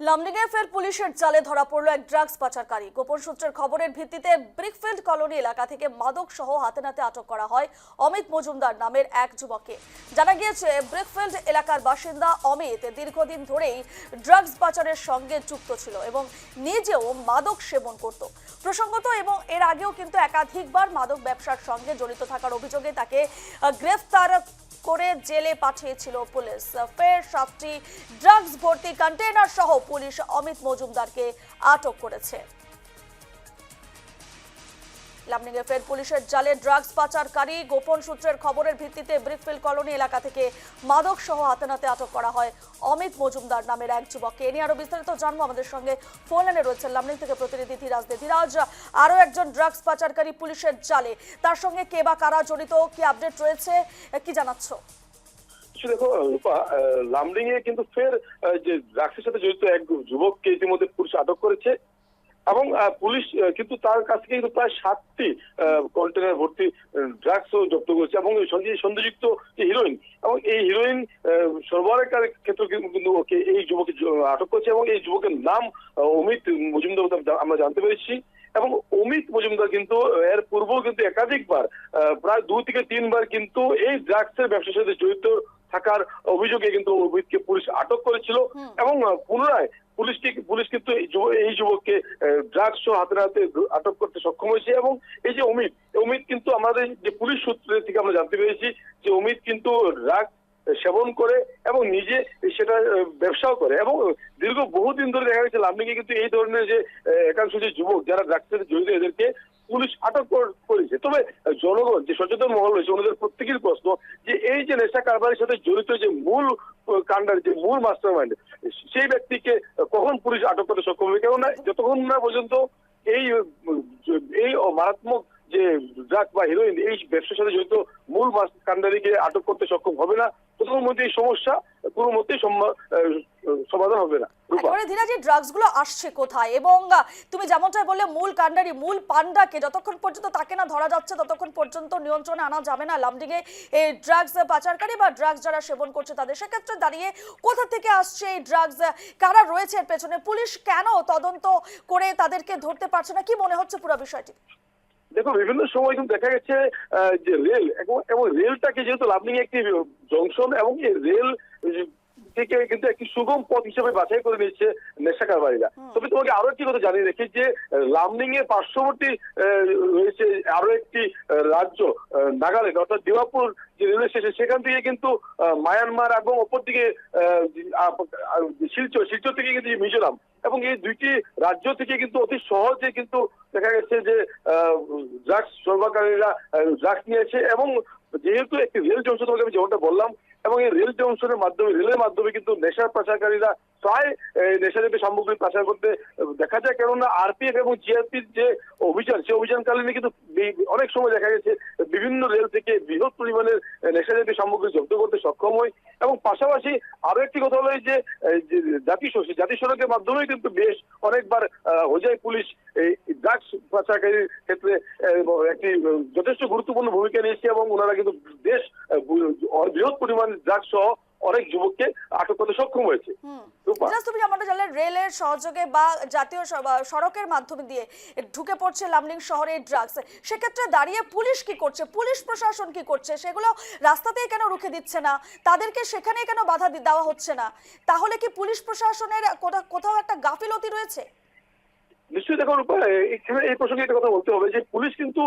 লামডিংয়ে ফের পুলিশের জালে ধরা পড়ল এক ড্রাগস পাচারকারী। গোপন সূত্রের খবরের ভিত্তিতে ব্রিকফিল্ড কলোনি এলাকা থেকে মাদক সহ হাতে নাতে আটক করা হয় অমিত মজুমদার নামের এক যুবককে। জানা গিয়েছে, ব্রিকফিল্ড এলাকার বাসিন্দা অমিত দীর্ঘদিন ধরেই ড্রাগস পাচারের সঙ্গে যুক্ত ছিল এবং নিজেও মাদক সেবন করত প্রসঙ্গত, এবং এর আগেও কিন্তু একাধিকবার মাদক ব্যবসার সঙ্গে জড়িত থাকার অভিযোগে তাকে গ্রেফতার করে জেলে পাঠিয়েছিল পুলিশ। ফের 7টি ড্রাগস ভর্তি কন্টেইনার সহ পুলিশ অমিত মজুমদারকে আটক করেছে। লামডিংয়ে ফের পুলিশের জালে ড্রাগস পাচারকারী। গোপন সূত্রের খবরের ভিত্তিতে ব্রিকফিল্ড কলোনি এলাকা থেকে মাদক সহ হাতে নাতে আটক করা হয় অমিত মজুমদার নামের এক যুবককে। এ নিয়ে আরো বিস্তারিত জানবো। আমাদের সঙ্গে ফোন লাইনে রয়েছে লামডিং থেকে প্রতিনিধি ধীরাজ দে। ধীরাজ, আরো একজন ড্রাগস পাচারকারী পুলিশের জালে, তার সঙ্গে কে বা কারা জড়িত, কি আপডেট রয়েছে, কি জানাচ্ছ? দেখো রূপা, লামডিং এ কিন্তু ফের যে ড্রাগসের সাথে জড়িত এক যুবককে ইতিমধ্যে পুলিশ আটক করেছে এবং পুলিশ কিন্তু তার কাছ থেকে কিন্তু প্রায় 7টি কন্টেনার ভর্তি ড্রাগসও জব্দ করেছে এবং সন্দেহযুক্ত যে হিরোইন এবং এই হিরোইন সরবরাহের ক্ষেত্রে কিন্তু ওকে এই যুবককে আটক করেছে এবং এই যুবকের নাম অমিত মজুমদার আমরা জানতে পেরেছি। এবং অমিত মজুমদার কিন্তু এর পূর্বেও কিন্তু একাধিকবার প্রায় 2 থেকে 3 বার কিন্তু এই ড্রাগসের ব্যবসার সাথে জড়িত থাকার অভিযোগে কিন্তু অমিতকে পুলিশ আটক করেছিল এবং পুনরায় পুলিশ কিন্তু এই যুবককে ড্রাগস সহ হাতে নাতে আটক করতে সক্ষম হয়েছে। এবং এই যে অমিত কিন্তু আমাদের যে পুলিশ সূত্র থেকে আমরা জানতে পেরেছি যে অমিত কিন্তু ড্রাগস সেবন করে এবং নিজে সেটা ব্যবসাও করে এবং দীর্ঘ বহুদিন ধরে দেখা গেছে লামডিংয়ে কিন্তু এই ধরনের যে একাংশ যে যুবক যারা ড্রাগসের সাথে জড়িত এদেরকে পুলিশ আটক করেছে। তবে জনগণ যে সচেতন মহল রয়েছে ওনাদের প্রত্যেকের প্রশ্ন যে এই যে নেশা কারবারের সাথে জড়িত যে মূল কাণ্ডার যে মূল মাস্টার মাইন্ড সেই ব্যক্তিকে কখন পুলিশ আটক করতে সক্ষম হবে, কেননা যতক্ষণ না পর্যন্ত এই মারাত্মক যে ড্রাগ বা হিরোইন এই ব্যবসার সাথে জড়িত মূল কাণ্ডারিকে আটক করতে সক্ষম হবে না, ততক্ষণ মধ্যে এই সমস্যা কোনো মতেই সমাধান হবে না। ধীরাজ, ড্রাগস গুলো আসছে কোথায়? এবং তুমি যেমনটা বললে মূল কাণ্ডারি মূল পান্ডাকে যতক্ষণ পর্যন্ত তাকে না ধরা যাচ্ছে ততক্ষণ পর্যন্ত নিয়ন্ত্রণে আনা যাবে না লামডিংয়ে এই ড্রাগস পাচারকারী বা ড্রাগস যারা সেবন করছে তাদের। সেক্ষেত্রে দাঁড়িয়ে কোথা থেকে আসছে এই ড্রাগস, কারা রয়েছে এর পেছনে, পুলিশ কেন তদন্ত করে তাদেরকে ধরতে পারছে না, কি মনে হচ্ছে পুরো বিষয়টি? দেখো, বিভিন্ন সময় কিন্তু দেখা গেছে যে রেল এবং রেলটাকে যেহেতু লামডিং একটি জংশন এবং এই রেল থেকে কিন্তু একটি সুগম পথ হিসেবে বাছাই করে নিচ্ছে নেশা কারবারীরা। তবে তোমাকে আরো একটি কথা জানিয়ে রেখে যে লামডিং এর পার্শ্ববর্তী রয়েছে আরো একটি রাজ্য নাগাল্যান্ড, অর্থাৎ দিমাপুর যে রেলওয়ে স্টেশন, সেখান থেকে কিন্তু মায়ানমার এবং অপরদিকে শিলচর থেকে কিন্তু মিজোরাম এবং এই 2টি রাজ্য থেকে কিন্তু অতি সহজে কিন্তু দেখা গেছে যে ড্রাগস সরবরাহকারীরা ড্রাগস নিয়েছে। এবং যেহেতু একটি রেল জংশন তোমাকে আমি যেমনটা বললাম এবং এই রেল জংশনের মাধ্যমে রেলের মাধ্যমে কিন্তু নেশার পাচারকারীরা প্রায় নেশাজাতীয় সামগ্রী পাচার করতে দেখা যায়, কেননা আরপিএফ এবং জিআরপির যে অভিযান সেই অভিযানকালীন কিন্তু অনেক সময় দেখা গেছে বিভিন্ন রেল থেকে বৃহৎ পরিমাণের নেশাজাতীয় সামগ্রী জব্দ করতে সক্ষম হয়। এবং পাশাপাশি আরো একটি কথা হলো যে জাতীয় সড়কের মাধ্যমে কিন্তু বেশ অনেকবার হোজাই পুলিশ এই ড্রাগস পাচারকারীর ক্ষেত্রে একটি যথেষ্ট গুরুত্বপূর্ণ ভূমিকা নিয়েছে এবং ওনারা কিন্তু বেশ বৃহৎ পরিমাণ ড্রাগস সহ অনেক যুবককে আটক করতে সক্ষম হয়েছে। তুমি যেমনটা জানলে রেলের সহযোগে বা জাতীয় সড়কের মাধ্যমে দিয়ে ঢুকে পড়ছে লামডিং শহরে ড্রাগস, সেক্ষেত্রে দাঁড়িয়ে পুলিশ কি করছে, পুলিশ প্রশাসন কি করছে, সেগুলো রাস্তাতেই কেন রুখে দিচ্ছে না, তাদেরকে সেখানেই কেন বাধা দেওয়া হচ্ছে না? তাহলে কি পুলিশ প্রশাসনের কোথাও একটা গাফিলতি রয়েছে? নিশ্চয়ই। দেখো এই প্রসঙ্গে একটা কথা বলতে হবে যে পুলিশ কিন্তু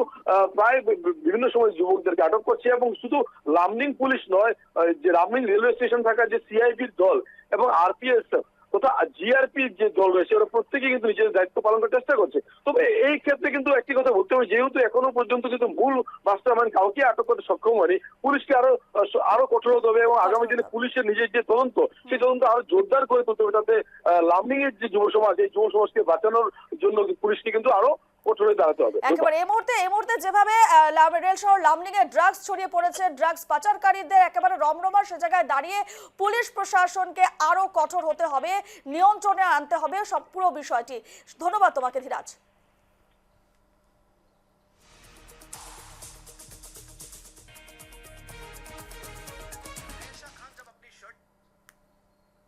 প্রায় বিভিন্ন সময় যুবকদেরকে আটক করছে এবং শুধু লামডিং পুলিশ নয়, যে লামডিং রেলওয়ে স্টেশন থাকা যে সিআইবির দল এবং আরপিএফ তথা জিআরপি যে দল রয়েছে ওরা প্রত্যেকে কিন্তু নিজের দায়িত্ব পালন করার চেষ্টা করছে। তবে এই ক্ষেত্রে কিন্তু একটি কথা বলতে হবে, যেহেতু এখনো পর্যন্ত কিন্তু মূল মাস্টারমাইন্ড কাউকে আটক করতে সক্ষম হয়নি, পুলিশকে আরো কঠোর হতে হবে এবং আগামী দিনে পুলিশের নিজের যে তদন্ত সেই তদন্ত আরো জোরদার করে তুলতে হবে, যাতে লামডিং এর যে যুব সমাজ এই যুব সমাজকে বাঁচানোর জন্য পুলিশকে কিন্তু আরো কঠোরে দাঁড়াতে হবে। একেবারে এই মুহূর্তে যেভাবে রেল শহর লামডিং এ ড্রাগস ছড়িয়ে পড়েছে, ড্রাগস পাচারকারীদের একেবারে রমরমা, সে জায়গায় দাঁড়িয়ে পুলিশ প্রশাসনকে আরো কঠোর হতে হবে, নিয়ন্ত্রণে আনতে হবে সব পুরো বিষয়টি। ধন্যবাদ তোমাকে ধীরাজ।